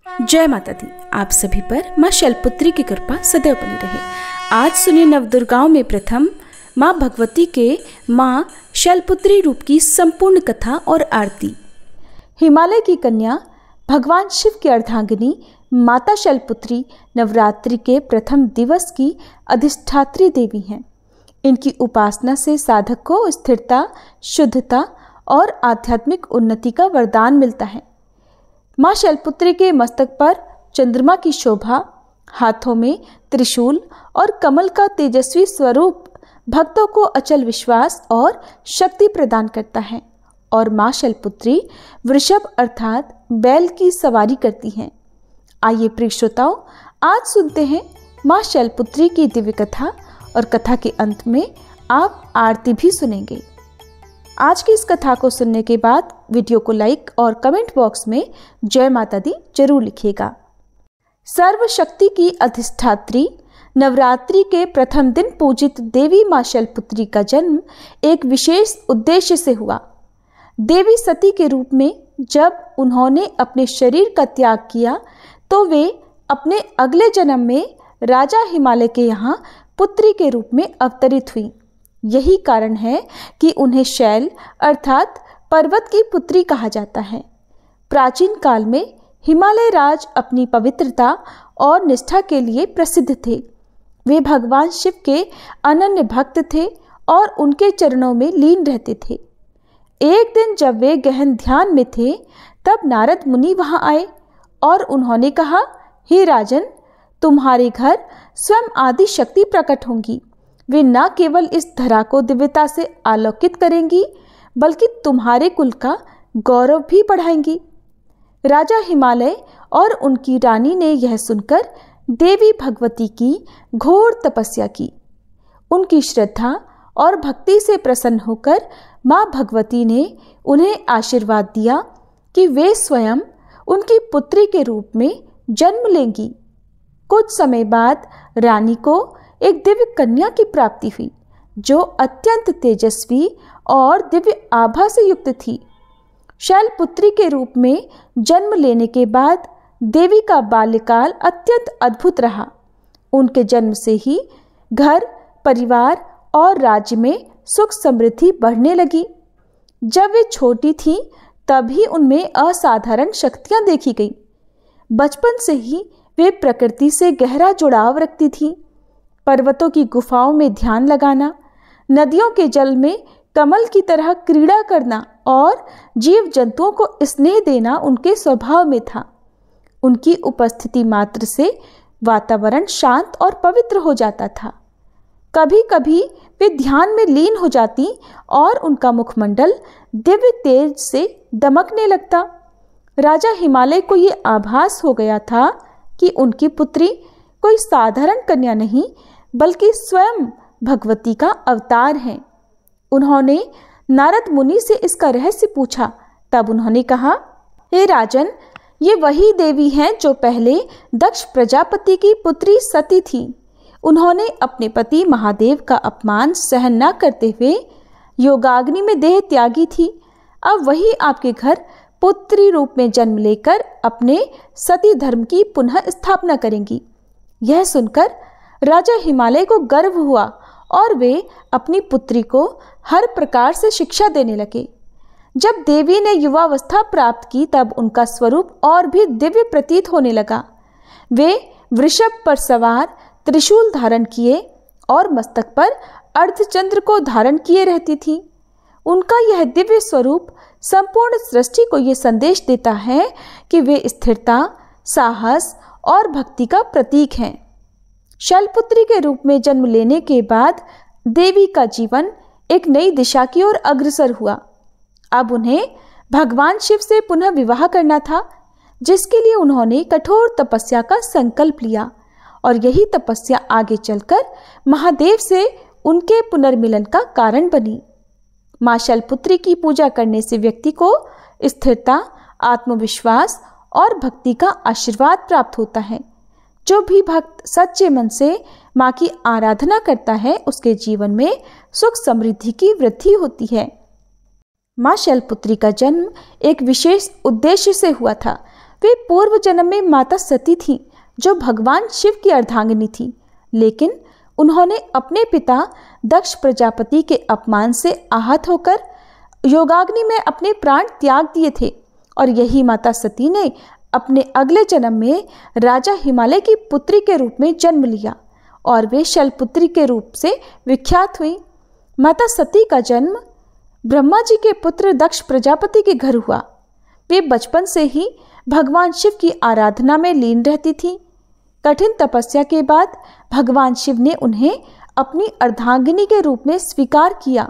जय माता दी। आप सभी पर माँ शैलपुत्री की कृपा सदैव बनी रहे। आज सुनिए नवदुर्गाओं में प्रथम माँ भगवती के माँ शैलपुत्री रूप की संपूर्ण कथा और आरती। हिमालय की कन्या भगवान शिव की अर्धांगिनी माता शैलपुत्री नवरात्रि के प्रथम दिवस की अधिष्ठात्री देवी हैं। इनकी उपासना से साधक को स्थिरता, शुद्धता और आध्यात्मिक उन्नति का वरदान मिलता है। माँ शैलपुत्री के मस्तक पर चंद्रमा की शोभा, हाथों में त्रिशूल और कमल का तेजस्वी स्वरूप भक्तों को अचल विश्वास और शक्ति प्रदान करता है। और माँ शैलपुत्री वृषभ अर्थात बैल की सवारी करती हैं। आइए प्रिय श्रोताओं, आज सुनते हैं माँ शैलपुत्री की दिव्य कथा और कथा के अंत में आप आरती भी सुनेंगे। आज की इस कथा को सुनने के बाद वीडियो को लाइक और कमेंट बॉक्स में जय माता दी जरूर लिखिएगा। सर्वशक्ति की अधिष्ठात्री नवरात्रि के प्रथम दिन पूजित देवी माँ शैलपुत्री का जन्म एक विशेष उद्देश्य से हुआ। देवी सती के रूप में जब उन्होंने अपने शरीर का त्याग किया तो वे अपने अगले जन्म में राजा हिमालय के यहाँ पुत्री के रूप में अवतरित हुई। यही कारण है कि उन्हें शैल अर्थात पर्वत की पुत्री कहा जाता है। प्राचीन काल में हिमालय राज अपनी पवित्रता और निष्ठा के लिए प्रसिद्ध थे। वे भगवान शिव के अनन्य भक्त थे और उनके चरणों में लीन रहते थे। एक दिन जब वे गहन ध्यान में थे तब नारद मुनि वहां आए और उन्होंने कहा, हे राजन, तुम्हारे घर स्वयं आदि शक्ति प्रकट होंगी। वे न केवल इस धरा को दिव्यता से आलोकित करेंगी बल्कि तुम्हारे कुल का गौरव भी बढ़ाएंगी। राजा हिमालय और उनकी रानी ने यह सुनकर देवी भगवती की घोर तपस्या की। उनकी श्रद्धा और भक्ति से प्रसन्न होकर माँ भगवती ने उन्हें आशीर्वाद दिया कि वे स्वयं उनकी पुत्री के रूप में जन्म लेंगी। कुछ समय बाद रानी को एक दिव्य कन्या की प्राप्ति हुई जो अत्यंत तेजस्वी और दिव्य आभा से युक्त थी। शैलपुत्री के रूप में जन्म लेने के बाद देवी का बाल्यकाल अत्यंत अद्भुत रहा। उनके जन्म से ही घर, परिवार और राज्य में सुख समृद्धि बढ़ने लगी। जब वे छोटी थीं तभी उनमें असाधारण शक्तियां देखी गई। बचपन से ही वे प्रकृति से गहरा जुड़ाव रखती थीं। पर्वतों की गुफाओं में ध्यान लगाना, नदियों के जल में कमल की तरह क्रीड़ा करना और जीव जंतुओं को स्नेह देना उनके स्वभाव में था। उनकी उपस्थिति मात्र से वातावरण शांत और पवित्र हो जाता था। कभी कभी वे ध्यान में लीन हो जाती और उनका मुखमंडल दिव्य तेज से दमकने लगता। राजा हिमालय को ये आभास हो गया था कि उनकी पुत्री कोई साधारण कन्या नहीं बल्कि स्वयं भगवती का अवतार है। उन्होंने नारद मुनि से इसका रहस्य पूछा। तब उन्होंने कहा, हे राजन, ये वही देवी हैं जो पहले दक्ष प्रजापति की पुत्री सती थी। उन्होंने अपने पति महादेव का अपमान सहन न करते हुए योगाग्नि में देह त्यागी थी। अब वही आपके घर पुत्री रूप में जन्म लेकर अपने सती धर्म की पुनः स्थापना करेंगी। यह सुनकर राजा हिमालय को गर्व हुआ और वे अपनी पुत्री को हर प्रकार से शिक्षा देने लगे। जब देवी ने युवावस्था प्राप्त की तब उनका स्वरूप और भी दिव्य प्रतीत होने लगा। वे वृषभ पर सवार, त्रिशूल धारण किए और मस्तक पर अर्धचंद्र को धारण किए रहती थी। उनका यह दिव्य स्वरूप संपूर्ण सृष्टि को यह संदेश देता है कि वे स्थिरता, साहस और भक्ति का प्रतीक हैं। शैलपुत्री के रूप में जन्म लेने के बाद देवी का जीवन एक नई दिशा की ओर अग्रसर हुआ। अब उन्हें भगवान शिव से पुनः विवाह करना था, जिसके लिए उन्होंने कठोर तपस्या का संकल्प लिया और यही तपस्या आगे चलकर महादेव से उनके पुनर्मिलन का कारण बनी। माँ शैलपुत्री की पूजा करने से व्यक्ति को स्थिरता, आत्मविश्वास और भक्ति का आशीर्वाद प्राप्त होता है। जो भी भक्त सच्चे मन से माँ की आराधना करता है उसके जीवन में सुख समृद्धि की वृद्धि होती है। माँ शैलपुत्री का जन्म एक विशेष उद्देश्य से हुआ था। वे पूर्व जन्म में माता सती थीं, जो भगवान शिव की अर्धांगिनी थी, लेकिन उन्होंने अपने पिता दक्ष प्रजापति के अपमान से आहत होकर योगाग्नि में अपने प्राण त्याग दिए थे। और यही माता सती ने अपने अगले जन्म में राजा हिमालय की पुत्री के रूप में जन्म लिया और वे शैलपुत्री के रूप से विख्यात हुई। माता सती का जन्म ब्रह्मा जी के पुत्र दक्ष प्रजापति के घर हुआ। वे बचपन से ही भगवान शिव की आराधना में लीन रहती थीं। कठिन तपस्या के बाद भगवान शिव ने उन्हें अपनी अर्धांगिनी के रूप में स्वीकार किया,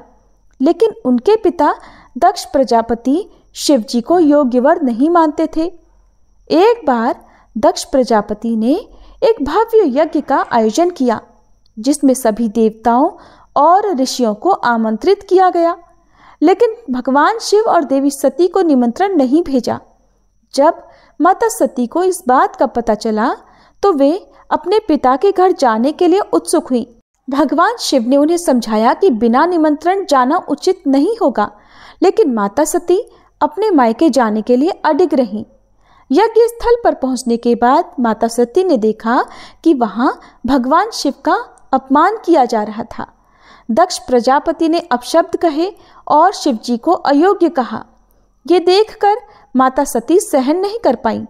लेकिन उनके पिता दक्ष प्रजापति शिव जी को योग्य वर नहीं मानते थे। एक बार दक्ष प्रजापति ने एक भव्य यज्ञ का आयोजन किया, जिसमें सभी देवताओं और ऋषियों को आमंत्रित किया गया, लेकिन भगवान शिव और देवी सती को निमंत्रण नहीं भेजा। जब माता सती को इस बात का पता चला तो वे अपने पिता के घर जाने के लिए उत्सुक हुई। भगवान शिव ने उन्हें समझाया कि बिना निमंत्रण जाना उचित नहीं होगा, लेकिन माता सती अपने मायके जाने के लिए अडिग रहीं। यज्ञ स्थल पर पहुंचने के बाद माता सती ने देखा कि वहां भगवान शिव का अपमान किया जा रहा था। दक्ष प्रजापति ने अपशब्द कहे और शिव जी को अयोग्य कहा। ये देखकर माता सती सहन नहीं कर पाई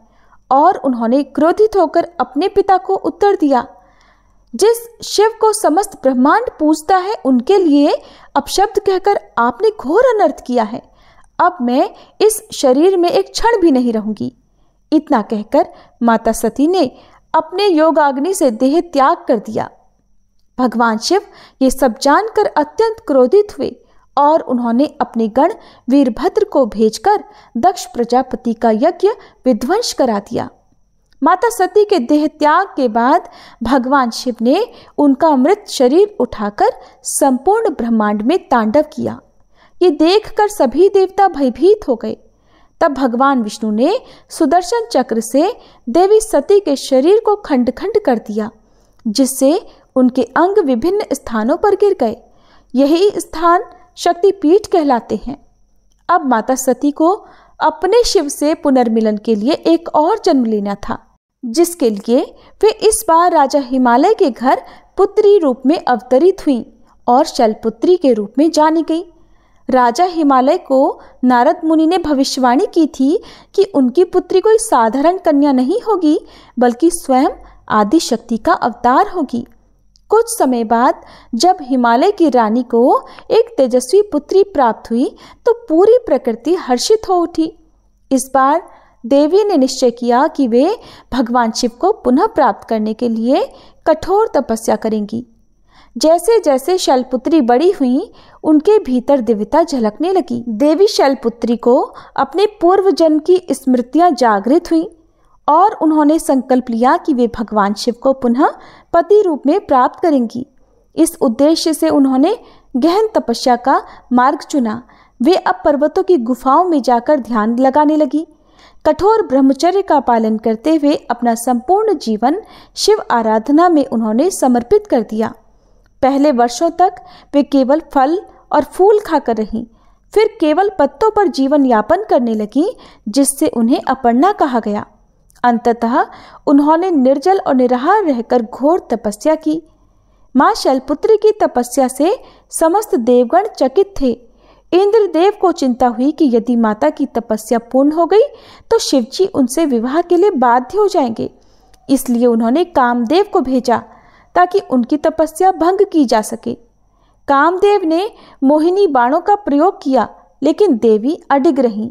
और उन्होंने क्रोधित होकर अपने पिता को उत्तर दिया, जिस शिव को समस्त ब्रह्मांड पूजता है उनके लिए अपशब्द कहकर आपने घोर अनर्थ किया है। अब मैं इस शरीर में एक क्षण भी नहीं रहूंगी। इतना कहकर माता सती ने अपने योगाग्नि से देह त्याग कर दिया। भगवान शिव ये सब जानकर अत्यंत क्रोधित हुए और उन्होंने अपने गण वीरभद्र को भेजकर दक्ष प्रजापति का यज्ञ विध्वंस करा दिया। माता सती के देह त्याग के बाद भगवान शिव ने उनका मृत शरीर उठाकर संपूर्ण ब्रह्मांड में तांडव किया। ये देखकर सभी देवता भयभीत हो गए। तब भगवान विष्णु ने सुदर्शन चक्र से देवी सती के शरीर को खंड खंड कर दिया, जिससे उनके अंग विभिन्न स्थानों पर गिर गए। यही स्थान शक्तिपीठ कहलाते हैं। अब माता सती को अपने शिव से पुनर्मिलन के लिए एक और जन्म लेना था, जिसके लिए वे इस बार राजा हिमालय के घर पुत्री रूप में अवतरित हुई और शैलपुत्री के रूप में जानी गई। राजा हिमालय को नारद मुनि ने भविष्यवाणी की थी कि उनकी पुत्री कोई साधारण कन्या नहीं होगी, बल्कि स्वयं आदि शक्ति का अवतार होगी। कुछ समय बाद जब हिमालय की रानी को एक तेजस्वी पुत्री प्राप्त हुई तो पूरी प्रकृति हर्षित हो उठी। इस बार देवी ने निश्चय किया कि वे भगवान शिव को पुनः प्राप्त करने के लिए कठोर तपस्या करेंगी। जैसे जैसे शैलपुत्री बड़ी हुई, उनके भीतर दिव्यता झलकने लगी। देवी शैलपुत्री को अपने पूर्व जन्म की स्मृतियां जागृत हुई और उन्होंने संकल्प लिया कि वे भगवान शिव को पुनः पति रूप में प्राप्त करेंगी। इस उद्देश्य से उन्होंने गहन तपस्या का मार्ग चुना। वे अब पर्वतों की गुफाओं में जाकर ध्यान लगाने लगी। कठोर ब्रह्मचर्य का पालन करते हुए अपना संपूर्ण जीवन शिव आराधना में उन्होंने समर्पित कर दिया। पहले वर्षों तक वे केवल फल और फूल खाकर रहीं, फिर केवल पत्तों पर जीवन यापन करने लगी, जिससे उन्हें अपर्णा कहा गया। अंततः उन्होंने निर्जल और निराहार रहकर घोर तपस्या की। मां शैलपुत्री की तपस्या से समस्त देवगण चकित थे। इंद्रदेव को चिंता हुई कि यदि माता की तपस्या पूर्ण हो गई तो शिवजी उनसे विवाह के लिए बाध्य हो जाएंगे। इसलिए उन्होंने कामदेव को भेजा ताकि उनकी तपस्या भंग की जा सके। कामदेव ने मोहिनी बाणों का प्रयोग किया, लेकिन देवी अडिग रहीं।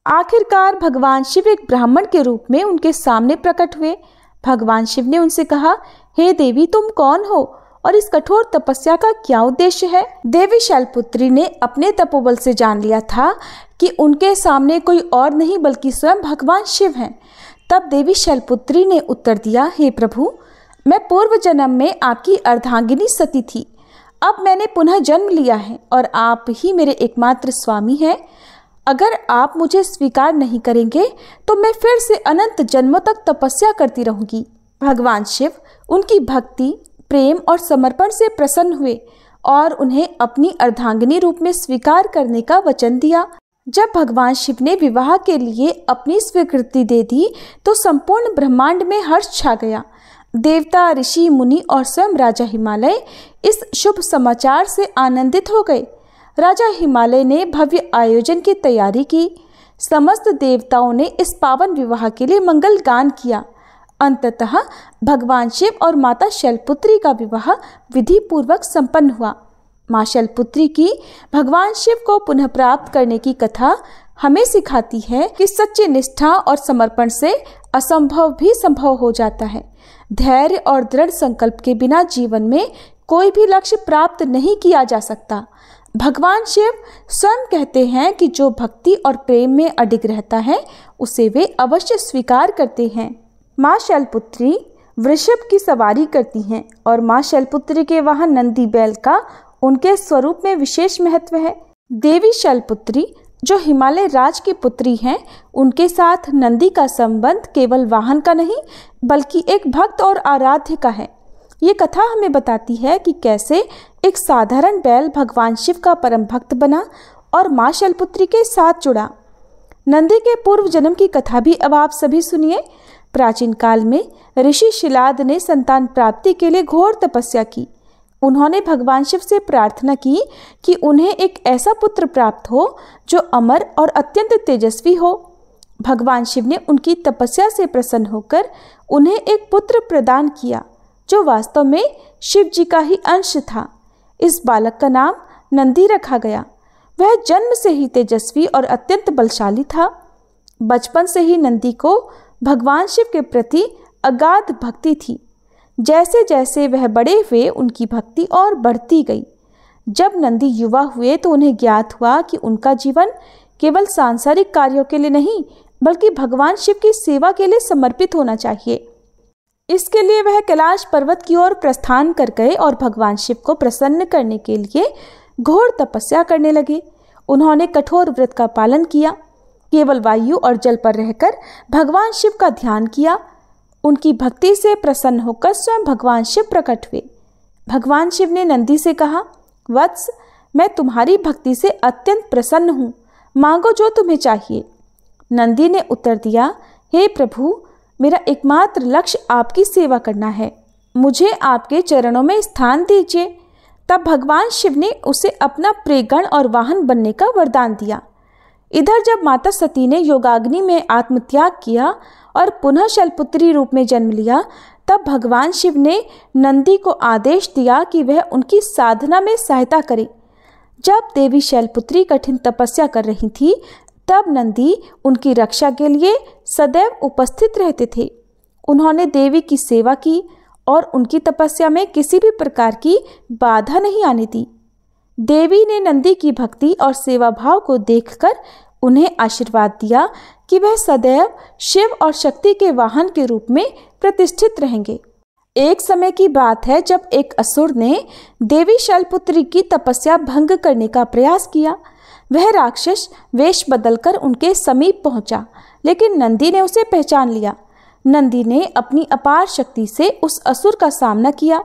आखिरकार भगवान शिव एक ब्राह्मण के रूप में उनके सामने प्रकट हुए। भगवान शिव ने उनसे कहा, हे देवी, तुम कौन हो और इस कठोर तपस्या का क्या उद्देश्य है? देवी शैलपुत्री ने अपने तपोबल से जान लिया था कि उनके सामने कोई और नहीं बल्कि स्वयं भगवान शिव हैं। तब देवी शैलपुत्री ने उत्तर दिया, हे प्रभु, मैं पूर्व जन्म में आपकी अर्धांगिनी सती थी। अब मैंने पुनः जन्म लिया है और आप ही मेरे एकमात्र स्वामी हैं। अगर आप मुझे स्वीकार नहीं करेंगे तो मैं फिर से अनंत जन्मों तक तपस्या करती रहूंगी। भगवान शिव उनकी भक्ति, प्रेम और समर्पण से प्रसन्न हुए और उन्हें अपनी अर्धांगिनी रूप में स्वीकार करने का वचन दिया। जब भगवान शिव ने विवाह के लिए अपनी स्वीकृति दे दी तो संपूर्ण ब्रह्मांड में हर्ष छा गया। देवता, ऋषि, मुनि और स्वयं राजा हिमालय इस शुभ समाचार से आनंदित हो गए। राजा हिमालय ने भव्य आयोजन की तैयारी की। समस्त देवताओं ने इस पावन विवाह के लिए मंगल गान किया। अंततः भगवान शिव और माता शैलपुत्री का विवाह विधि पूर्वक संपन्न हुआ। माँ शैलपुत्री की भगवान शिव को पुनः प्राप्त करने की कथा हमें सिखाती है कि सच्ची निष्ठा और समर्पण से असंभव भी संभव हो जाता है। धैर्य और दृढ़ संकल्प के बिना जीवन में कोई भी लक्ष्य प्राप्त नहीं किया जा सकता। भगवान शिव स्वयं कहते हैं कि जो भक्ति और प्रेम में अडिग रहता है उसे वे अवश्य स्वीकार करते हैं। माँ शैलपुत्री वृषभ की सवारी करती हैं और माँ शैलपुत्री के वाहन नंदी बैल का उनके स्वरूप में विशेष महत्व है। देवी शैलपुत्री जो हिमालय राज की पुत्री हैं, उनके साथ नंदी का संबंध केवल वाहन का नहीं बल्कि एक भक्त और आराध्य का है। ये कथा हमें बताती है कि कैसे एक साधारण बैल भगवान शिव का परम भक्त बना और माँ शैलपुत्री के साथ जुड़ा। नंदी के पूर्व जन्म की कथा भी अब आप सभी सुनिए। प्राचीन काल में ऋषि शिलाद ने संतान प्राप्ति के लिए घोर तपस्या की। उन्होंने भगवान शिव से प्रार्थना की कि उन्हें एक ऐसा पुत्र प्राप्त हो जो अमर और अत्यंत तेजस्वी हो। भगवान शिव ने उनकी तपस्या से प्रसन्न होकर उन्हें एक पुत्र प्रदान किया जो वास्तव में शिव जी का ही अंश था। इस बालक का नाम नंदी रखा गया। वह जन्म से ही तेजस्वी और अत्यंत बलशाली था। बचपन से ही नंदी को भगवान शिव के प्रति अगाध भक्ति थी। जैसे जैसे वह बड़े हुए उनकी भक्ति और बढ़ती गई। जब नंदी युवा हुए तो उन्हें ज्ञात हुआ कि उनका जीवन केवल सांसारिक कार्यों के लिए नहीं बल्कि भगवान शिव की सेवा के लिए समर्पित होना चाहिए। इसके लिए वह कैलाश पर्वत की ओर प्रस्थान कर गए और भगवान शिव को प्रसन्न करने के लिए घोर तपस्या करने लगे। उन्होंने कठोर व्रत का पालन किया, केवल वायु और जल पर रहकर भगवान शिव का ध्यान किया। उनकी भक्ति से प्रसन्न होकर स्वयं भगवान शिव प्रकट हुए। भगवान शिव ने नंदी से कहा, वत्स, मैं तुम्हारी भक्ति से अत्यंत प्रसन्न हूँ, मांगो जो तुम्हें चाहिए। नंदी ने उत्तर दिया, हे प्रभु, मेरा एकमात्र लक्ष्य आपकी सेवा करना है, मुझे आपके चरणों में स्थान दीजिए। तब भगवान शिव ने उसे अपना प्रेगण और वाहन बनने का वरदान दिया। इधर जब माता सती ने योगाग्नि में आत्मत्याग किया और पुनः शैलपुत्री रूप में जन्म लिया, तब भगवान शिव ने नंदी को आदेश दिया कि वह उनकी साधना में सहायता करे। जब देवी शैलपुत्री कठिन तपस्या कर रही थी, तब नंदी उनकी रक्षा के लिए सदैव उपस्थित रहते थे। उन्होंने देवी की सेवा की और उनकी तपस्या में किसी भी प्रकार की बाधा नहीं आने दी। देवी ने नंदी की भक्ति और सेवा भाव को देखकर उन्हें आशीर्वाद दिया कि वह सदैव शिव और शक्ति के वाहन के रूप में प्रतिष्ठित रहेंगे। एक समय की बात है जब एक असुर ने देवी शैलपुत्री की तपस्या भंग करने का प्रयास किया। वह राक्षस वेश बदलकर उनके समीप पहुंचा, लेकिन नंदी ने उसे पहचान लिया। नंदी ने अपनी अपार शक्ति से उस असुर का सामना किया।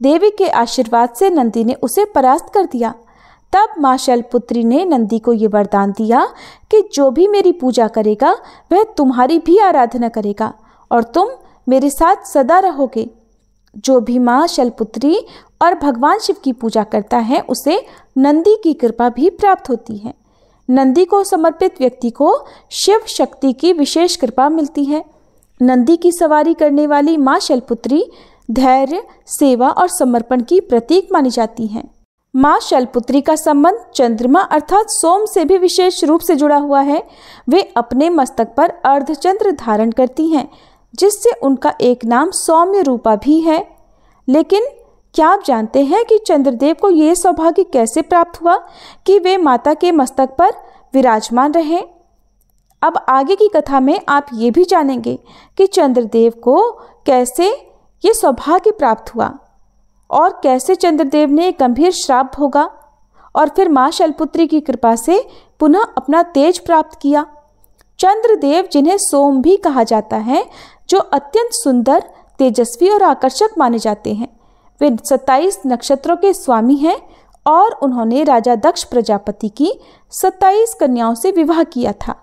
देवी के आशीर्वाद से नंदी ने उसे परास्त कर दिया। तब माँ शैलपुत्री ने नंदी को ये वरदान दिया कि जो भी मेरी पूजा करेगा वह तुम्हारी भी आराधना करेगा और तुम मेरे साथ सदा रहोगे। जो भी माँ शैलपुत्री और भगवान शिव की पूजा करता है उसे नंदी की कृपा भी प्राप्त होती है। नंदी को समर्पित व्यक्ति को शिव शक्ति की विशेष कृपा मिलती है। नंदी की सवारी करने वाली माँ शैलपुत्री धैर्य, सेवा और समर्पण की प्रतीक मानी जाती हैं। माँ शैलपुत्री का संबंध चंद्रमा अर्थात सोम से भी विशेष रूप से जुड़ा हुआ है। वे अपने मस्तक पर अर्धचंद्र धारण करती हैं, जिससे उनका एक नाम सौम्य रूपा भी है। लेकिन क्या आप जानते हैं कि चंद्रदेव को यह सौभाग्य कैसे प्राप्त हुआ कि वे माता के मस्तक पर विराजमान रहे? अब आगे की कथा में आप ये भी जानेंगे कि चंद्रदेव को कैसे ये सौभाग्य प्राप्त हुआ और कैसे चंद्रदेव ने गंभीर श्राप भोगा और फिर माँ शैलपुत्री की कृपा से पुनः अपना तेज प्राप्त किया। चंद्रदेव, जिन्हें सोम भी कहा जाता है, जो अत्यंत सुंदर, तेजस्वी और आकर्षक माने जाते हैं, वे 27 नक्षत्रों के स्वामी हैं और उन्होंने राजा दक्ष प्रजापति की 27 कन्याओं से विवाह किया था,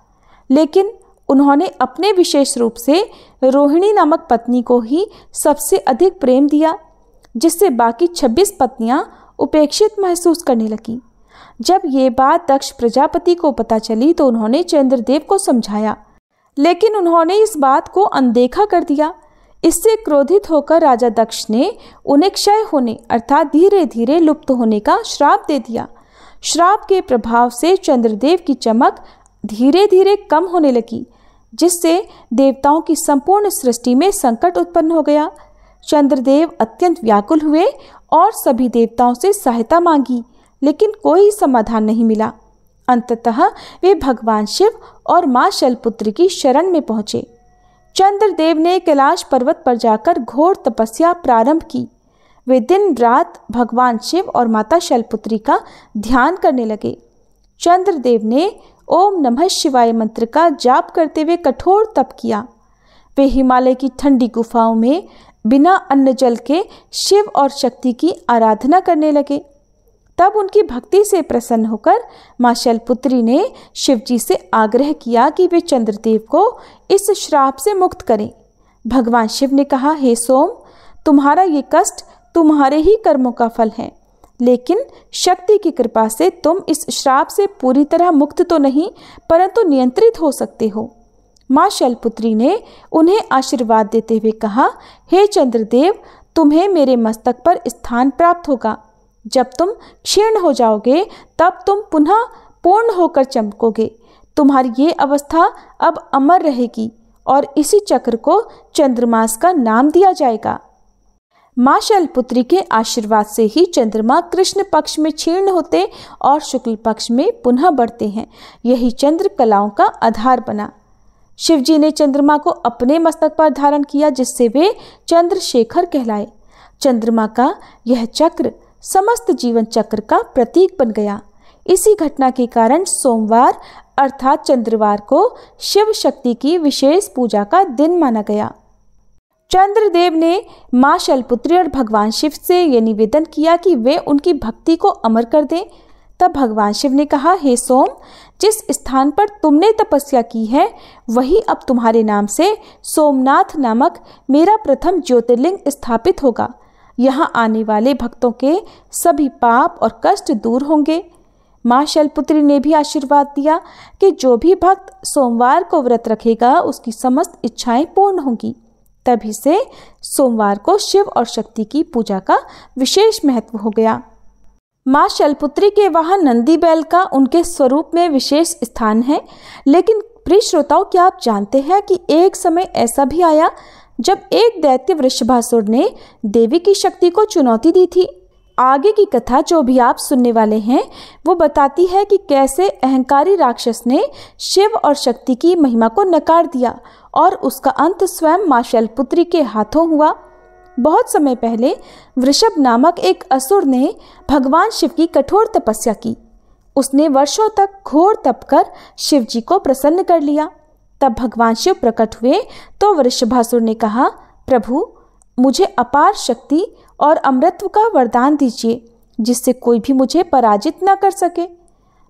लेकिन उन्होंने अपने विशेष रूप से रोहिणी नामक पत्नी को ही सबसे अधिक प्रेम दिया, जिससे बाकी 26 पत्नियां उपेक्षित महसूस करने लगीं। जब ये बात दक्ष प्रजापति को पता चली तो उन्होंने चंद्रदेव को समझाया, लेकिन उन्होंने इस बात को अनदेखा कर दिया। इससे क्रोधित होकर राजा दक्ष ने उन्हें क्षय होने अर्थात धीरे धीरे लुप्त होने का श्राप दे दिया। श्राप के प्रभाव से चंद्रदेव की चमक धीरे धीरे कम होने लगी, जिससे देवताओं की संपूर्ण सृष्टि में संकट उत्पन्न हो गया। चंद्रदेव अत्यंत व्याकुल हुए और सभी देवताओं से सहायता मांगी, लेकिन कोई समाधान नहीं मिला। अंततः वे भगवान शिव और मां शैलपुत्री की शरण में पहुंचे। चंद्रदेव ने कैलाश पर्वत पर जाकर घोर तपस्या प्रारंभ की। वे दिन रात भगवान शिव और माता शैलपुत्री का ध्यान करने लगे। चंद्रदेव ने ओम नमः शिवाय मंत्र का जाप करते हुए कठोर तप किया। वे हिमालय की ठंडी गुफाओं में बिना अन्न जल के शिव और शक्ति की आराधना करने लगे। तब उनकी भक्ति से प्रसन्न होकर मां शैलपुत्री ने शिवजी से आग्रह किया कि वे चंद्रदेव को इस श्राप से मुक्त करें। भगवान शिव ने कहा, हे सोम, तुम्हारा ये कष्ट तुम्हारे ही कर्मों का फल है, लेकिन शक्ति की कृपा से तुम इस श्राप से पूरी तरह मुक्त तो नहीं, परंतु नियंत्रित हो सकते हो। मां शैलपुत्री ने उन्हें आशीर्वाद देते हुए कहा, हे चंद्रदेव, तुम्हें मेरे मस्तक पर स्थान प्राप्त होगा। जब तुम क्षीण हो जाओगे तब तुम पुनः पूर्ण होकर चमकोगे। तुम्हारी ये अवस्था अब अमर रहेगी और इसी चक्र को चंद्रमास का नाम दिया जाएगा। मां शैलपुत्री के आशीर्वाद से ही चंद्रमा कृष्ण पक्ष में क्षीण होते और शुक्ल पक्ष में पुनः बढ़ते हैं। यही चंद्र कलाओं का आधार बना। शिवजी ने चंद्रमा को अपने मस्तक पर धारण किया, जिससे वे चंद्रशेखर कहलाए। चंद्रमा का यह चक्र समस्त जीवन चक्र का प्रतीक बन गया। इसी घटना के कारण सोमवार अर्थात चंद्रवार को शिव शक्ति की विशेष पूजा का दिन माना गया। चंद्रदेव ने मां शैलपुत्री और भगवान शिव से यह निवेदन किया कि वे उनकी भक्ति को अमर कर दें। तब भगवान शिव ने कहा, हे सोम, जिस स्थान पर तुमने तपस्या की है वही अब तुम्हारे नाम से सोमनाथ नामक मेरा प्रथम ज्योतिर्लिंग स्थापित होगा। यहाँ आने वाले भक्तों के सभी पाप और कष्ट दूर होंगे। मां शैलपुत्री ने भी आशीर्वाद दिया कि जो भी भक्त सोमवार को व्रत रखेगा उसकी समस्त इच्छाएं पूर्ण होंगी। तभी से सोमवार को शिव और शक्ति की पूजा का विशेष महत्व हो गया। मां शैलपुत्री के वहां नंदी बैल का उनके स्वरूप में विशेष स्थान है। लेकिन प्रिय श्रोताओं, क्या आप जानते हैं कि एक समय ऐसा भी आया जब एक दैत्य वृषभासुर ने देवी की शक्ति को चुनौती दी थी। आगे की कथा जो भी आप सुनने वाले हैं वो बताती है कि कैसे अहंकारी राक्षस ने शिव और शक्ति की महिमा को नकार दिया और उसका अंत स्वयं मां शैलपुत्री के हाथों हुआ। बहुत समय पहले वृषभ नामक एक असुर ने भगवान शिव की कठोर तपस्या की। उसने वर्षों तक घोर तप कर शिव जी को प्रसन्न कर लिया। तब भगवान शिव प्रकट हुए तो वृषभासुर ने कहा, प्रभु, मुझे अपार शक्ति और अमृतत्व का वरदान दीजिए, जिससे कोई भी मुझे पराजित न कर सके।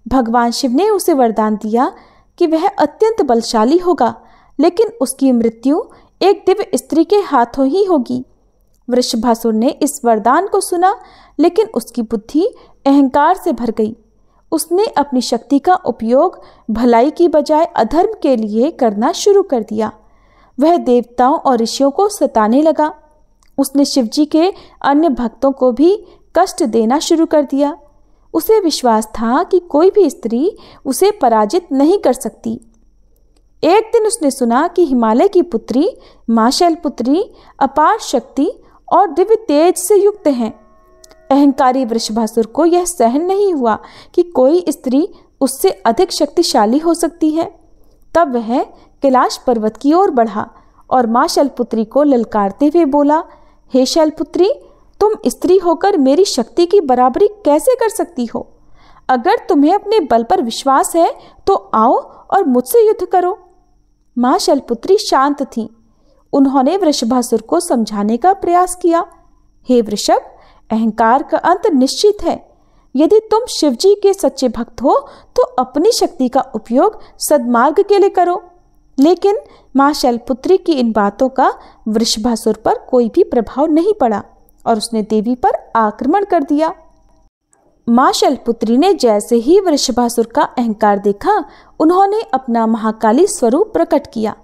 भगवान शिव ने उसे वरदान दिया कि वह अत्यंत बलशाली होगा, लेकिन उसकी मृत्यु एक दिव्य स्त्री के हाथों ही होगी। वृषभासुर ने इस वरदान को सुना, लेकिन उसकी बुद्धि अहंकार से भर गई। उसने अपनी शक्ति का उपयोग भलाई की बजाय अधर्म के लिए करना शुरू कर दिया। वह देवताओं और ऋषियों को सताने लगा। उसने शिवजी के अन्य भक्तों को भी कष्ट देना शुरू कर दिया। उसे विश्वास था कि कोई भी स्त्री उसे पराजित नहीं कर सकती। एक दिन उसने सुना कि हिमालय की पुत्री मां शैलपुत्री अपार शक्ति और दिव्य तेज से युक्त हैं। अहंकारी वृषभासुर को यह सहन नहीं हुआ कि कोई स्त्री उससे अधिक शक्तिशाली हो सकती है। तब वह कैलाश पर्वत की ओर बढ़ा और मां शैलपुत्री को ललकारते हुए बोला, हे शैलपुत्री, तुम स्त्री होकर मेरी शक्ति की बराबरी कैसे कर सकती हो? अगर तुम्हें अपने बल पर विश्वास है तो आओ और मुझसे युद्ध करो। मां शैलपुत्री शांत थीं। उन्होंने वृषभासुर को समझाने का प्रयास किया, हे वृषभ, अहंकार का अंत निश्चित है। यदि तुम शिवजी के सच्चे भक्त हो तो अपनी शक्ति का उपयोग सद्मार्ग के लिए करो। लेकिन माँ शैलपुत्री की इन बातों का वृषभासुर पर कोई भी प्रभाव नहीं पड़ा और उसने देवी पर आक्रमण कर दिया। माँ शैलपुत्री ने जैसे ही वृषभासुर का अहंकार देखा, उन्होंने अपना महाकाली स्वरूप प्रकट किया।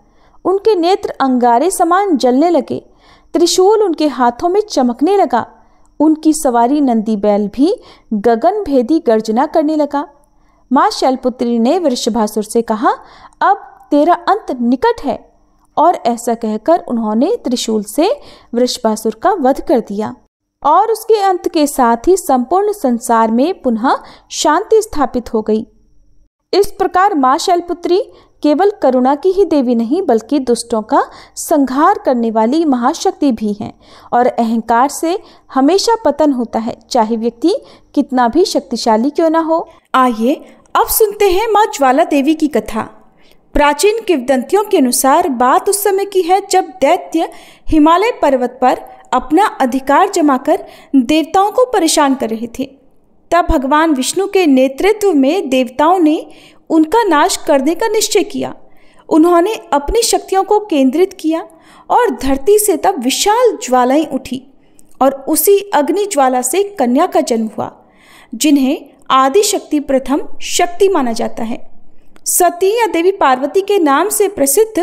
उनके नेत्र अंगारे समान जलने लगे, त्रिशूल उनके हाथों में चमकने लगा। उनकी सवारी नंदी बैल भी गगन भेदी गर्जना करने लगा। माँ शैलपुत्री ने वृषभासुर से कहा, अब तेरा अंत निकट है, और ऐसा कहकर उन्होंने त्रिशूल से वृषभासुर का वध कर दिया और उसके अंत के साथ ही संपूर्ण संसार में पुनः शांति स्थापित हो गई। इस प्रकार माँ शैलपुत्री केवल करुणा की ही देवी नहीं बल्कि दुष्टों का संहार करने वाली महाशक्ति भी हैं और अहंकार से हमेशा पतन होता है, चाहे व्यक्ति कितना भी शक्तिशाली क्यों ना हो। आइए अब सुनते हैं माँ ज्वाला देवी की कथा। प्राचीन किंवदंतियों के अनुसार बात उस समय की है जब दैत्य हिमालय पर्वत पर अपना अधिकार जमाकर देवताओं को परेशान कर रहे थे। तब भगवान विष्णु के नेतृत्व में देवताओं ने उनका नाश करने का निश्चय किया। उन्होंने अपनी शक्तियों को केंद्रित किया और धरती से तब विशाल ज्वालाएं उठी और उसी अग्नि ज्वाला से कन्या का जन्म हुआ, जिन्हें आदि शक्ति प्रथम शक्ति माना जाता है। सती या देवी पार्वती के नाम से प्रसिद्ध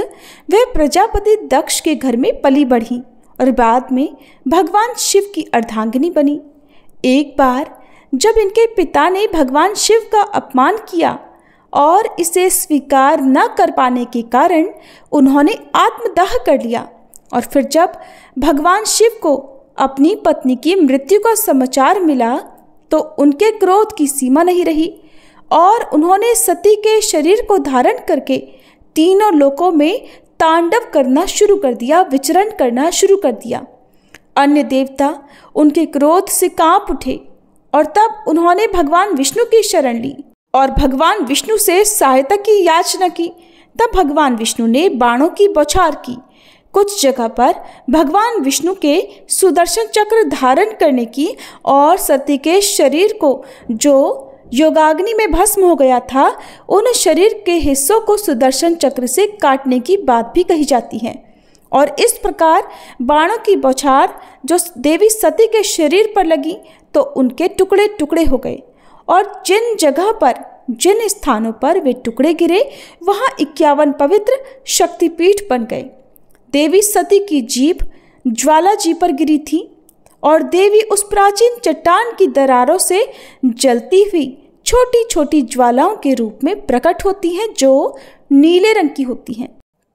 वह प्रजापति दक्ष के घर में पली बढ़ी और बाद में भगवान शिव की अर्धांगिनी बनी। एक बार जब इनके पिता ने भगवान शिव का अपमान किया और इसे स्वीकार न कर पाने के कारण उन्होंने आत्मदाह कर लिया, और फिर जब भगवान शिव को अपनी पत्नी की मृत्यु का समाचार मिला तो उनके क्रोध की सीमा नहीं रही और उन्होंने सती के शरीर को धारण करके तीनों लोकों में तांडव करना शुरू कर दिया, विचरण करना शुरू कर दिया। अन्य देवता उनके क्रोध से कांप उठे और तब उन्होंने भगवान विष्णु की शरण ली और भगवान विष्णु से सहायता की याचना की। तब भगवान विष्णु ने बाणों की बौछार की। कुछ जगह पर भगवान विष्णु के सुदर्शन चक्र धारण करने की और सती के शरीर को जो योगाग्नि में भस्म हो गया था, उन शरीर के हिस्सों को सुदर्शन चक्र से काटने की बात भी कही जाती है। और इस प्रकार बाणों की बौछार जो देवी सती के शरीर पर लगी तो उनके टुकड़े टुकड़े हो गए और जिन जगह पर, जिन स्थानों पर वे टुकड़े गिरे वहां 51 पवित्र शक्तिपीठ बन गए। देवी सती की जीभ ज्वाला जी पर गिरी थी और देवी उस प्राचीन चट्टान की दरारों से जलती हुई छोटी छोटी ज्वालाओं के रूप में प्रकट होती हैं जो नीले रंग की होती हैं।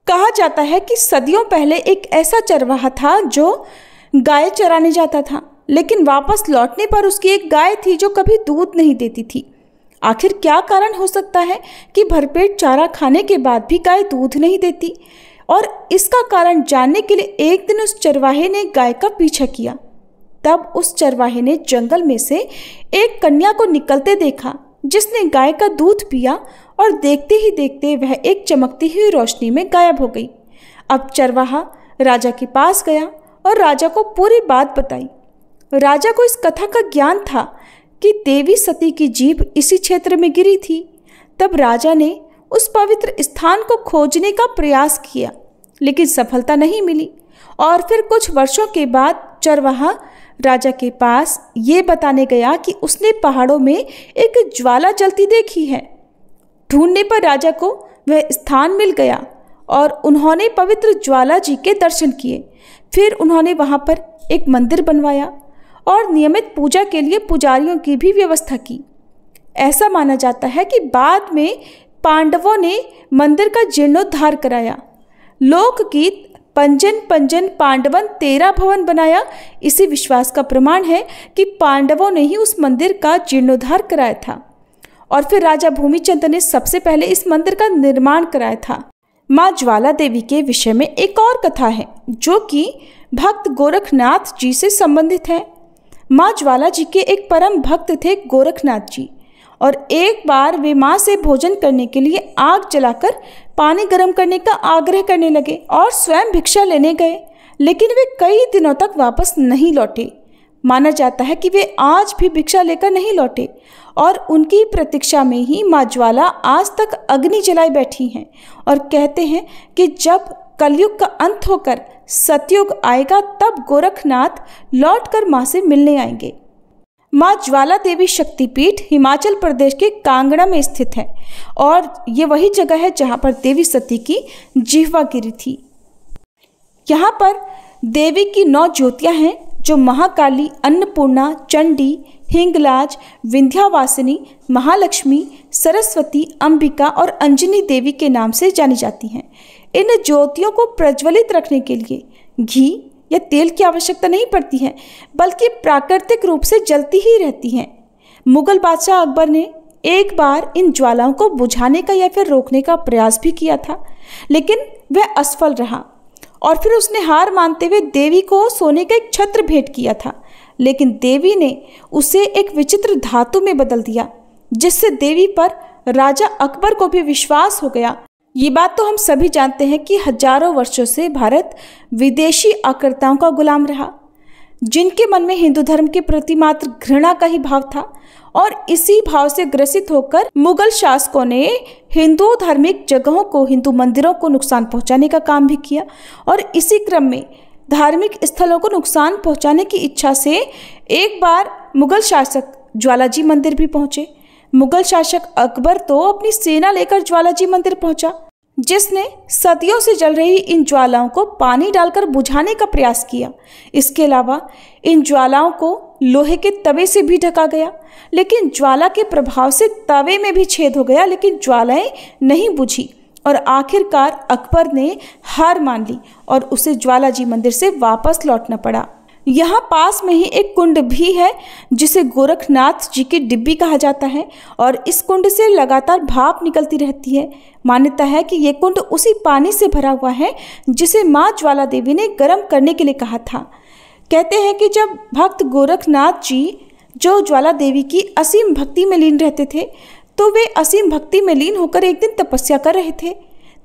कहा जाता है कि सदियों पहले एक ऐसा चरवाहा था जो गाय चराने जाता था, लेकिन वापस लौटने पर उसकी एक गाय थी जो कभी दूध नहीं देती थी। आखिर क्या कारण हो सकता है कि भरपेट चारा खाने के बाद भी गाय दूध नहीं देती? और इसका कारण जानने के लिए एक दिन उस चरवाहे ने गाय का पीछा किया। तब उस चरवाहे ने जंगल में से एक कन्या को निकलते देखा जिसने गाय का दूध पिया और देखते ही देखते वह एक चमकती हुई रोशनी में गायब हो गई। अब चरवाहा राजा के पास गया और राजा को पूरी बात बताई। राजा को इस कथा का ज्ञान था कि देवी सती की जीभ इसी क्षेत्र में गिरी थी। तब राजा ने उस पवित्र स्थान को खोजने का प्रयास किया, लेकिन सफलता नहीं मिली। और फिर कुछ वर्षों के बाद चरवाहा राजा के पास ये बताने गया कि उसने पहाड़ों में एक ज्वाला जलती देखी है। ढूंढने पर राजा को वह स्थान मिल गया और उन्होंने पवित्र ज्वाला जी के दर्शन किए। फिर उन्होंने वहाँ पर एक मंदिर बनवाया और नियमित पूजा के लिए पुजारियों की भी व्यवस्था की। ऐसा माना जाता है कि बाद में पांडवों ने मंदिर का जीर्णोद्धार कराया। लोकगीत पंजन पंजन पांडवन 13 भवन बनाया इसी विश्वास का प्रमाण है कि पांडवों ने ही उस मंदिर का जीर्णोद्धार कराया था और फिर राजा भूमिचंद ने सबसे पहले इस मंदिर का निर्माण कराया था। माँ ज्वाला देवी के विषय में एक और कथा है जो कि भक्त गोरखनाथ जी से संबंधित है। माँ ज्वाला जी के एक परम भक्त थे गोरखनाथ जी, और एक बार वे माँ से भोजन करने के लिए आग जलाकर पानी गर्म करने का आग्रह करने लगे और स्वयं भिक्षा लेने गए, लेकिन वे कई दिनों तक वापस नहीं लौटे। माना जाता है कि वे आज भी भिक्षा लेकर नहीं लौटे और उनकी प्रतीक्षा में ही माँ ज्वाला आज तक अग्नि जलाए बैठी हैं और कहते हैं कि जब कलयुग का अंत होकर सतयुग आएगा तब गोरखनाथ लौटकर माँ से मिलने आएंगे। माँ ज्वाला देवी शक्तिपीठ हिमाचल प्रदेश के कांगड़ा में स्थित है और ये वही जगह है जहाँ पर देवी सती की जिह्वा गिरी थी। यहाँ पर देवी की 9 ज्योतियाँ हैं जो महाकाली, अन्नपूर्णा, चंडी, हिंगलाज, विंध्यावासिनी, महालक्ष्मी, सरस्वती, अंबिका और अंजनी देवी के नाम से जानी जाती हैं। इन ज्योतियों को प्रज्वलित रखने के लिए घी या तेल की आवश्यकता नहीं पड़ती है, बल्कि प्राकृतिक रूप से जलती ही रहती हैं। मुगल बादशाह अकबर ने एक बार इन ज्वालाओं को बुझाने का या फिर रोकने का प्रयास भी किया था, लेकिन वह असफल रहा और फिर उसने हार मानते हुए देवी को सोने का एक छत्र भेंट किया था। लेकिन देवी ने उसे एक विचित्र धातु में बदल दिया, जिससे देवी पर राजा अकबर को भी विश्वास हो गया। ये बात तो हम सभी जानते हैं कि हजारों वर्षों से भारत विदेशी आक्रांताओं का गुलाम रहा, जिनके मन में हिंदू धर्म के प्रति मात्र घृणा का ही भाव था और इसी भाव से ग्रसित होकर मुगल शासकों ने हिंदू धार्मिक जगहों को, हिंदू मंदिरों को नुकसान पहुंचाने का काम भी किया और इसी क्रम में धार्मिक स्थलों को नुकसान पहुंचाने की इच्छा से एक बार मुगल शासक ज्वालाजी मंदिर भी पहुंचे। मुगल शासक अकबर तो अपनी सेना लेकर ज्वालाजी मंदिर पहुंचा, जिसने सदियों से जल रही इन ज्वालाओं को पानी डालकर बुझाने का प्रयास किया। इसके अलावा इन ज्वालाओं को लोहे के तवे से भी ढका गया, लेकिन ज्वाला के प्रभाव से तवे में भी छेद हो गया, लेकिन ज्वालाएं नहीं बुझी और आखिरकार अकबर ने हार मान ली और उसे ज्वालाजी मंदिर से वापस लौटना पड़ा। यहाँ पास में ही एक कुंड भी है जिसे गोरखनाथ जी की डिब्बी कहा जाता है और इस कुंड से लगातार भाप निकलती रहती है। मान्यता है कि ये कुंड उसी पानी से भरा हुआ है जिसे माँ ज्वाला देवी ने गर्म करने के लिए कहा था। कहते हैं कि जब भक्त गोरखनाथ जी जो ज्वाला देवी की असीम भक्ति में लीन रहते थे, तो वे असीम भक्ति में लीन होकर एक दिन तपस्या कर रहे थे।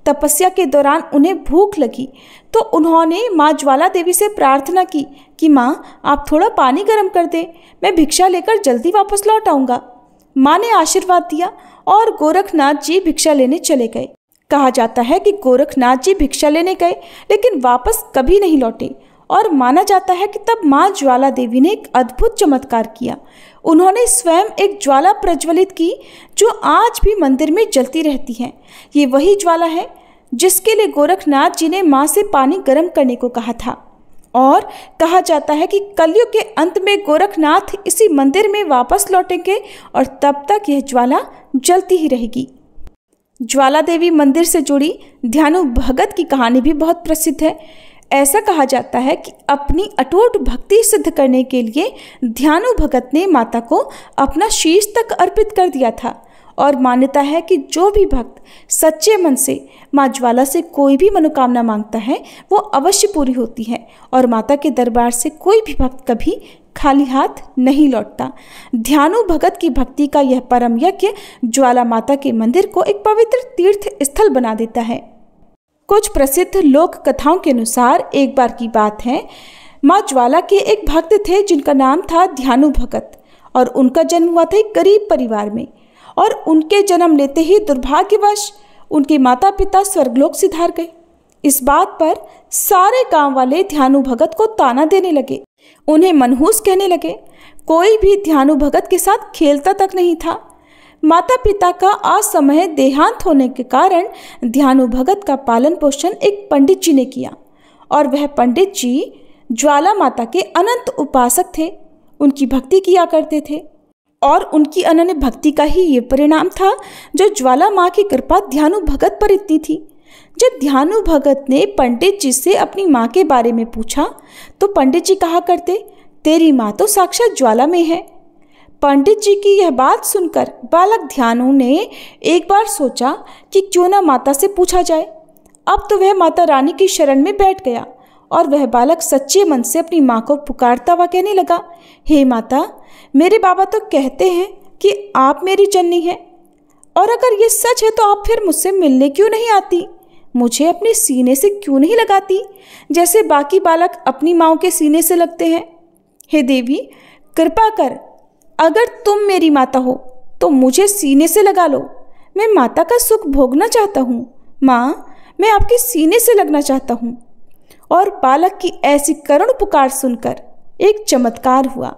तपस्या के दौरान उन्हें भूख लगी तो उन्होंने माँ ज्वाला देवी से प्रार्थना की कि माँ आप थोड़ा पानी गर्म कर दें, मैं भिक्षा लेकर जल्दी वापस लौट आऊँगा। माँ ने आशीर्वाद दिया और गोरखनाथ जी भिक्षा लेने चले गए। कहा जाता है कि गोरखनाथ जी भिक्षा लेने गए लेकिन वापस कभी नहीं लौटे और माना जाता है कि तब माँ ज्वाला देवी ने एक अद्भुत चमत्कार किया। उन्होंने स्वयं एक ज्वाला प्रज्वलित की जो आज भी मंदिर में जलती रहती है। ये वही ज्वाला है जिसके लिए गोरखनाथ जी ने माँ से पानी गर्म करने को कहा था और कहा जाता है कि कलयुग के अंत में गोरखनाथ इसी मंदिर में वापस लौटेंगे और तब तक यह ज्वाला जलती ही रहेगी। ज्वाला देवी मंदिर से जुड़ी ध्यानु भगत की कहानी भी बहुत प्रसिद्ध है। ऐसा कहा जाता है कि अपनी अटूट भक्ति सिद्ध करने के लिए ध्यानु भगत ने माता को अपना शीश तक अर्पित कर दिया था और मान्यता है कि जो भी भक्त सच्चे मन से माँ ज्वाला से कोई भी मनोकामना मांगता है वो अवश्य पूरी होती है और माता के दरबार से कोई भी भक्त कभी खाली हाथ नहीं लौटता। ध्यानु भगत की भक्ति का यह परम यज्ञ ज्वाला माता के मंदिर को एक पवित्र तीर्थ स्थल बना देता है। कुछ प्रसिद्ध लोक कथाओं के अनुसार एक बार की बात है, माँ ज्वाला के एक भक्त थे जिनका नाम था ध्यानु भगत और उनका जन्म हुआ था एक गरीब परिवार में और उनके जन्म लेते ही दुर्भाग्यवश उनके माता पिता स्वर्गलोक सिधार गए। इस बात पर सारे गांव वाले ध्यानु भगत को ताना देने लगे, उन्हें मनहूस कहने लगे। कोई भी ध्यानु भगत के साथ खेलता तक नहीं था। माता पिता का असमय देहांत होने के कारण ध्यानु भगत का पालन पोषण एक पंडित जी ने किया और वह पंडित जी ज्वाला माता के अनंत उपासक थे, उनकी भक्ति किया करते थे और उनकी अनन्य भक्ति का ही ये परिणाम था जो ज्वाला माँ की कृपा ध्यानु भगत पर इतनी थी। जब ध्यानु भगत ने पंडित जी से अपनी माँ के बारे में पूछा तो पंडित जी कहा करते, तेरी माँ तो साक्षात ज्वाला में है। पंडित जी की यह बात सुनकर बालक ध्यानु ने एक बार सोचा कि क्यों ना माता से पूछा जाए। अब तो वह माता रानी की शरण में बैठ गया और वह बालक सच्चे मन से अपनी माँ को पुकारता हुआ कहने लगा, हे माता, मेरे बाबा तो कहते हैं कि आप मेरी जननी हैं और अगर ये सच है तो आप फिर मुझसे मिलने क्यों नहीं आती, मुझे अपने सीने से क्यों नहीं लगाती जैसे बाकी बालक अपनी माँ के सीने से लगते हैं। हे देवी, कृपा कर, अगर तुम मेरी माता हो तो मुझे सीने से लगा लो। मैं माता का सुख भोगना चाहता हूँ। माँ, मैं आपके सीने से लगना चाहता हूँ। और बालक की ऐसी करुण पुकार सुनकर एक चमत्कार हुआ।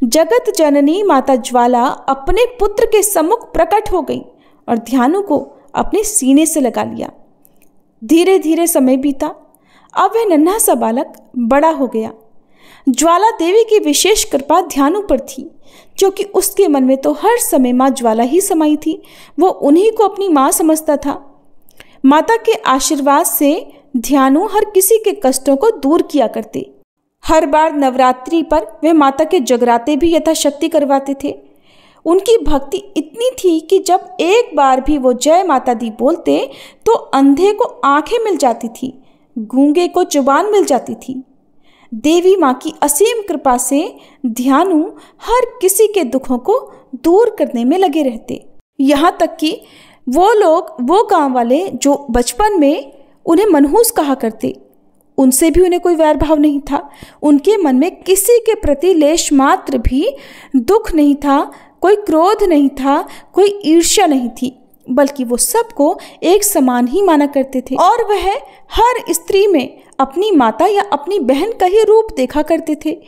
जगत जननी माता ज्वाला अपने पुत्र के सम्मुख प्रकट हो गई और ध्यानु को अपने सीने से लगा लिया। धीरे धीरे समय बीता। अब वह नन्हा सा बालक बड़ा हो गया। ज्वाला देवी की विशेष कृपा ध्यानु पर थी, क्योंकि उसके मन में तो हर समय माँ ज्वाला ही समाई थी। वो उन्हीं को अपनी माँ समझता था। माता के आशीर्वाद से ध्यानु हर किसी के कष्टों को दूर किया करते। हर बार नवरात्रि पर वह माता के जगराते भी यथाशक्ति करवाते थे। उनकी भक्ति इतनी थी कि जब एक बार भी वो जय माता दी बोलते तो अंधे को आंखें मिल जाती थी, गूंगे को जुबान मिल जाती थी। देवी माँ की असीम कृपा से ध्यानु हर किसी के दुखों को दूर करने में लगे रहते। यहाँ तक कि वो गांव वाले जो बचपन में उन्हें मनहूस कहा करते, उनसे भी उन्हें कोई वैर भाव नहीं था। उनके मन में किसी के प्रति लेश मात्र भी दुख नहीं था, कोई क्रोध नहीं था, कोई ईर्ष्या नहीं थी, बल्कि वो सबको एक समान ही माना करते थे। और वह हर स्त्री में अपनी माता या अपनी बहन का ही रूप देखा करते थे।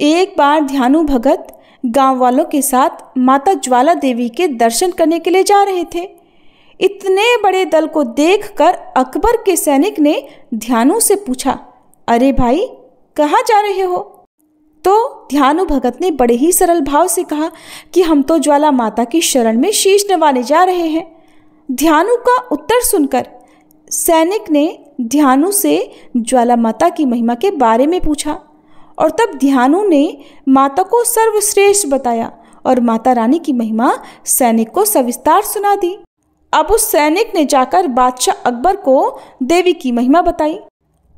एक बार ध्यानु भगत गांव वालों के साथ माता ज्वाला देवी के दर्शन करने के लिए जा रहे थे। इतने बड़े दल को देखकर अकबर के सैनिक ने ध्यानु से पूछा, अरे भाई, कहाँ जा रहे हो? तो ध्यानु भगत ने बड़े ही सरल भाव से कहा कि हम तो ज्वाला माता की शरण में शीश नवाने जा रहे हैं। ध्यानु का उत्तर सुनकर सैनिक ने ध्यानु से ज्वाला माता की महिमा के बारे में पूछा और तब ध्यानु ने माता को सर्वश्रेष्ठ बताया और माता रानी की महिमा सैनिक को सविस्तार सुना दी। अब उस सैनिक ने जाकर बादशाह अकबर को देवी की महिमा बताई।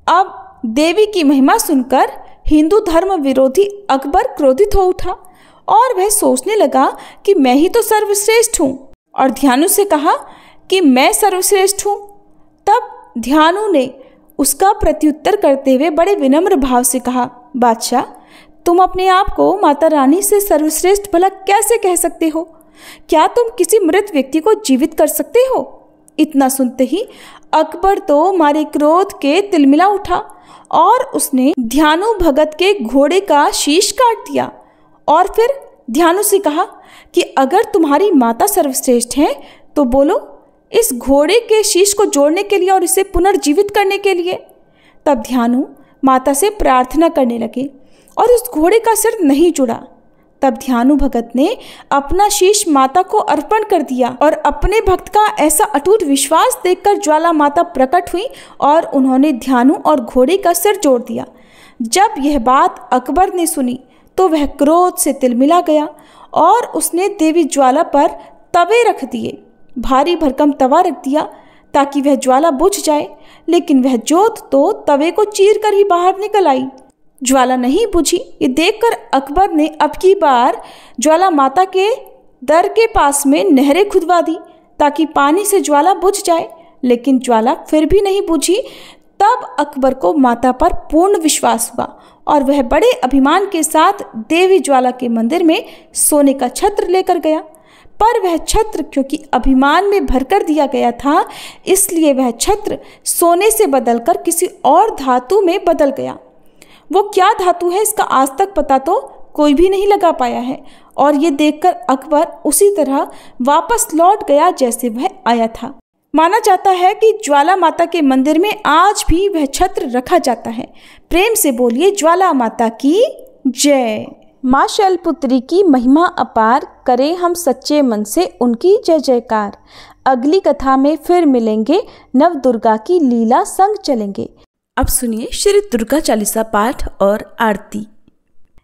अब देवी की महिमा सुनकर हिंदू धर्म विरोधी अकबर क्रोधित हो उठा और वह सोचने लगा कि मैं ही तो सर्वश्रेष्ठ हूँ, और ध्यानु से कहा कि मैं सर्वश्रेष्ठ हूँ। तब ध्यानु ने उसका प्रत्युत्तर करते हुए बड़े विनम्र भाव से कहा, बादशाह, तुम अपने आप को माता रानी से सर्वश्रेष्ठ भला कैसे कह सकते हो? क्या तुम किसी मृत व्यक्ति को जीवित कर सकते हो? इतना सुनते ही अकबर तो मारे क्रोध के तिलमिला उठा और उसने ध्यानु भगत के घोड़े का शीश काट दिया और फिर ध्यानु से कहा कि अगर तुम्हारी माता सर्वश्रेष्ठ है तो बोलो इस घोड़े के शीश को जोड़ने के लिए और इसे पुनर्जीवित करने के लिए। तब ध्यानु माता से प्रार्थना करने लगे और उस घोड़े का सिर नहीं जुड़ा। तब ध्यानु भगत ने अपना शीश माता को अर्पण कर दिया और अपने भक्त का ऐसा अटूट विश्वास देखकर ज्वाला माता प्रकट हुई और उन्होंने ध्यानु और घोड़े का सिर जोड़ दिया। जब यह बात अकबर ने सुनी तो वह क्रोध से तिलमिला गया और उसने देवी ज्वाला पर तवे रख दिए। भारी भरकम तवा रख दिया ताकि वह ज्वाला बुझ जाए, लेकिन वह जोत तो तवे को चीर कर ही बाहर निकल आई। ज्वाला नहीं बुझी। ये देखकर अकबर ने अब की बार ज्वाला माता के दर के पास में नहरें खुदवा दी ताकि पानी से ज्वाला बुझ जाए, लेकिन ज्वाला फिर भी नहीं बुझी। तब अकबर को माता पर पूर्ण विश्वास हुआ और वह बड़े अभिमान के साथ देवी ज्वाला के मंदिर में सोने का छत्र लेकर गया। पर वह छत्र क्योंकि अभिमान में भरकर दिया गया था, इसलिए वह छत्र सोने से बदलकर किसी और धातु में बदल गया। वो क्या धातु है इसका आज तक पता तो कोई भी नहीं लगा पाया है, और ये देखकर अकबर उसी तरह वापस लौट गया जैसे वह आया था। माना जाता है कि ज्वाला माता के मंदिर में आज भी वह छत्र रखा जाता है। प्रेम से बोलिए ज्वाला माता की जय। माँ शैलपुत्री की महिमा अपार, करें हम सच्चे मन से उनकी जय जयकार। अगली कथा में फिर मिलेंगे, नव दुर्गा की लीला संग चलेंगे। अब सुनिए श्री दुर्गा चालीसा पाठ और आरती।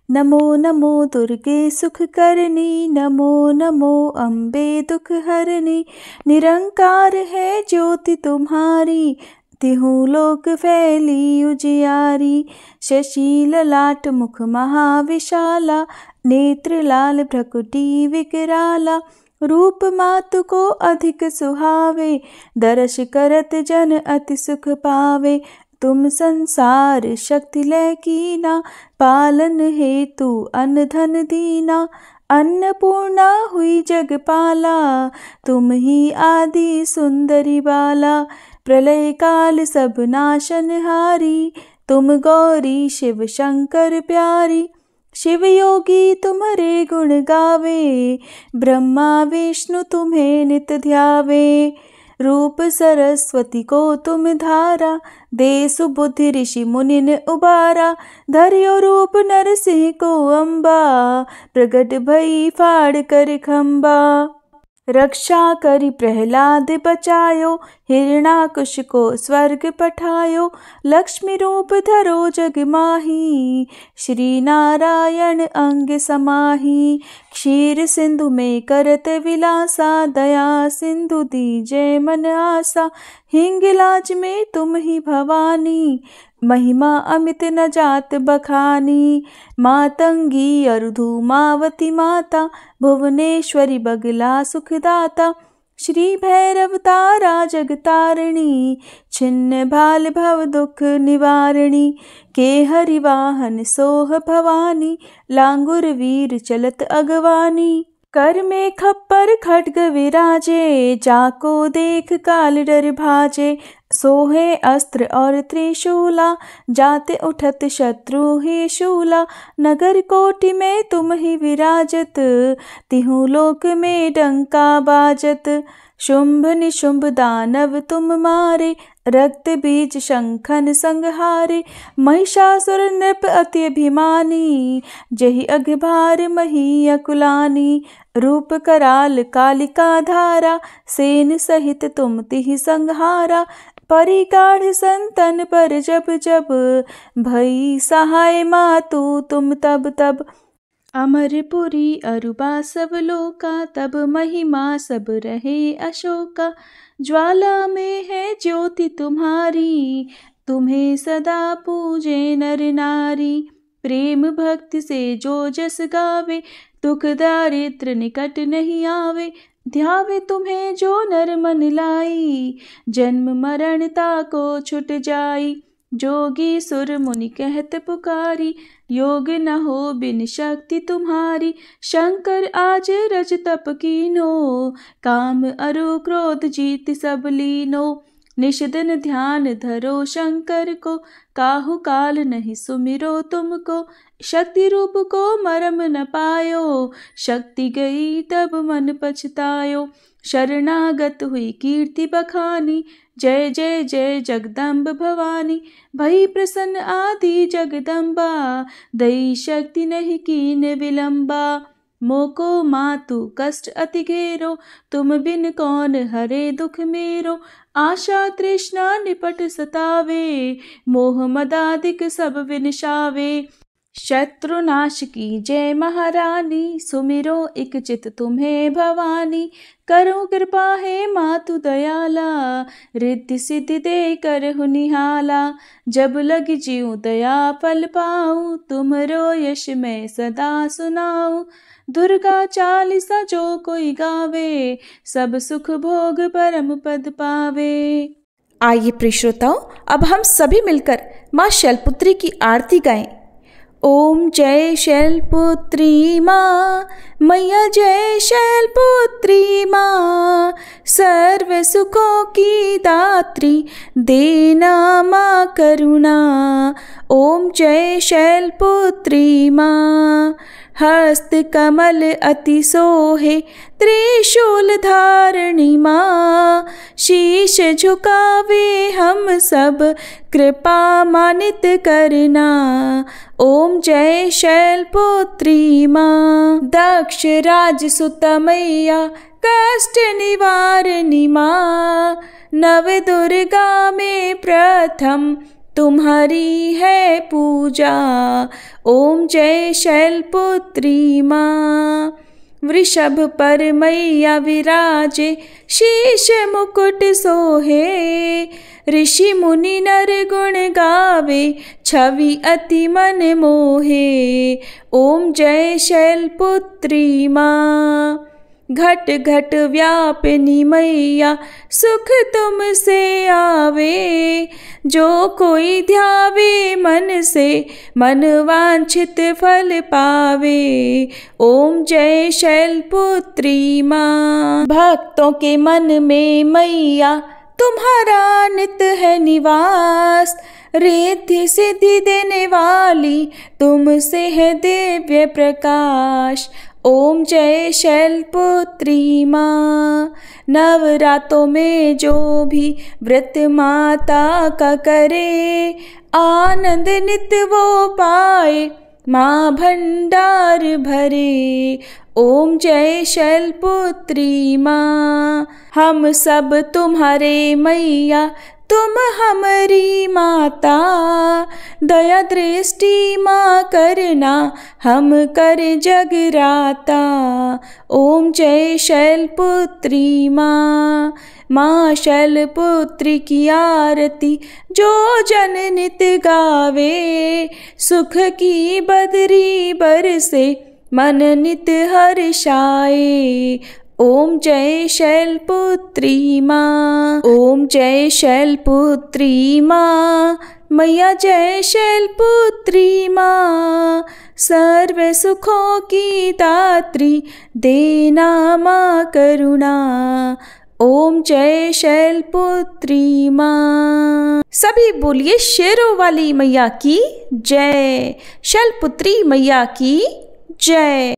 नमो नमो दुर्गे सुख करनी, नमो नमो अम्बे दुख हरनी। निरंकार है ज्योति तुम्हारी, तिहु लोक फैली उजियारी। शशि ललाट मुख महाविशाला, नेत्र लाल भ्रकुटी विकराला। रूप मातु को अधिक सुहावे, दर्श करत जन अति सुख पावे। तुम संसार शक्ति लय कीना, पालन हेतु अन्न धन दीना। अन्नपूर्णा हुई जगपाला, तुम ही आदि सुंदरी बाला। प्रलय काल सब नाशनहारी, तुम गौरी शिव शंकर प्यारी। शिव योगी तुम्हारे गुण गावे, ब्रह्मा विष्णु तुम्हें नित ध्यावे। रूप सरस्वती को तुम धारा, दे सुबुद्धि ऋषि मुनिन उबारा। धर्यो रूप नरसिंह को अम्बा, प्रगट भई फाड़ कर खम्बा। रक्षा करी प्रहलाद बचायो, हिरणाकुश को स्वर्ग पठायो। लक्ष्मी रूप धरो जग माही, श्री नारायण अंग समाही। क्षीर सिंधु में करत विलासा, दया सिंधु दीजे मन आसा। हिंगलाज में तुम ही भवानी, महिमा अमित न जात बखानी। मातंगी अरुधुमावती माता, भुवनेश्वरी बगला सुखदाता। श्री भैरव तारा जगतारिणी, छिन्न भाल भव दुख निवारिणी। के हरिवाहन सोह भवानी, लांगुर वीर चलत अगवानी। कर में खप्पर खड्ग विराजे, जाको देख काल डर भाजे। सोहे अस्त्र और त्रिशूला, जाते उठत शत्रु ही शूला। नगर कोटि में तुम ही विराजत, तिहु लोक में डंका बाजत। शुंभ निशुंभ दानव तुम मारे, रक्त बीज शंखन संहारे। महिषासुर नृप अति अभिमानी, जहि अघभार मही अकुलानी। रूप कराल कालिका धारा, सेन सहित तुम तिहि संहारा। परिगाढ़ संतन पर जब जब, भई सहाय मातु तुम तब तब। अमरपुरी अरुबा सब लोका, तब महिमा सब रहे अशोका। ज्वाला में है ज्योति तुम्हारी, तुम्हें सदा पूजे नर नारी। प्रेम भक्ति से जो जस गावे, दुख दारिद्र निकट नहीं आवे। ध्यावे तुम्हें जो नर मन लाई, जन्म मरण ताको छुट जाई। जोगी सुर मुनि कहत पुकारी, योग न हो बिन शक्ति तुम्हारी। शंकर आज रज तप कीनो, काम अरु क्रोध जीत सब लीनो। निषिदन ध्यान धरो शंकर को, काहु काल नहीं सुमिरो तुमको। शक्ति रूप को मरम न पायो, शक्ति गई तब मन पछतायो। शरणागत हुई कीर्ति बखानी, जय जय जय जगदम्ब भवानी। भई प्रसन्न आदि जगदम्बा, दई शक्ति नहीं कीन विलंबा। मोको मातु कष्ट अति घेरो, तुम बिन कौन हरे दुख मेरो। आशा तृष्णा निपट सतावे, मोह मदादिक सब विनशावे। शत्रुनाश की जय महारानी, सुमिरो इक चित तुम्हें भवानी। करो कृपा है मातु दयाला, रिद्धि सिद्धि दे कर निहाला। जब लग जीऊँ दया फल पाऊँ, तुमरो यश मैं सदा सुनाऊँ। दुर्गा चालीसा जो कोई गावे, सब सुख भोग परम पद पावे। आइए प्रिय श्रोताओं, अब हम सभी मिलकर माँ शैलपुत्री की आरती गाएं। ओम जय शैलपुत्री माँ, मैया जय शैलपुत्री माँ। सर्व सुखों की दात्री, देना माँ करुणा। ओम जय शैलपुत्री माँ। हस्त कमल अति सोहे, त्रिशूल धारणी माँ। शीश झुकावे हम सब, कृपा मानित करना। ओम जय शैलपुत्री माँ। दक्ष राज सुत मैया, कष्ट निवारणी माँ। नव दुर्गा में प्रथम, तुम्हारी है पूजा। ओम जय शैलपुत्री माँ। वृषभ पर मैया विराजे, शीश मुकुट सोहे। ऋषि मुनि नर गुण गावे, छवि अति मन मोहे। ओम जय शैलपुत्री माँ। घट घट व्यापिनी मैया सुख तुमसे आवे। जो कोई ध्यावे मन से मन वांछित फल पावे। ओम जय शैलपुत्री माँ। भक्तों के मन में मैया तुम्हारा नित है निवास। रिद्धि सिद्धि देने वाली तुमसे है दिव्य प्रकाश। ओम जय शैलपुत्री माँ। नवरातों में जो भी व्रत माता का करे, आनंद नित वो पाए माँ भंडार भरे। ओम जय शैलपुत्री माँ। हम सब तुम्हारे मैया तुम हमारी माता। दया दृष्टि माँ करना हम कर जगराता। ओम जय शैलपुत्री माँ। माँ शैलपुत्री की आरती जो जन नित गावे। सुख की बदरी बरसे मन नित हर्षाए। ओम जय शैलपुत्री माँ। ओम जय शैलपुत्री माँ। मैया जय शैलपुत्री माँ। सर्व सुखों की दात्री देना माँ करुणा। ओम जय शैलपुत्री माँ। सभी बोलिए शेरों वाली मैया की जय। शैलपुत्री मैया की जय।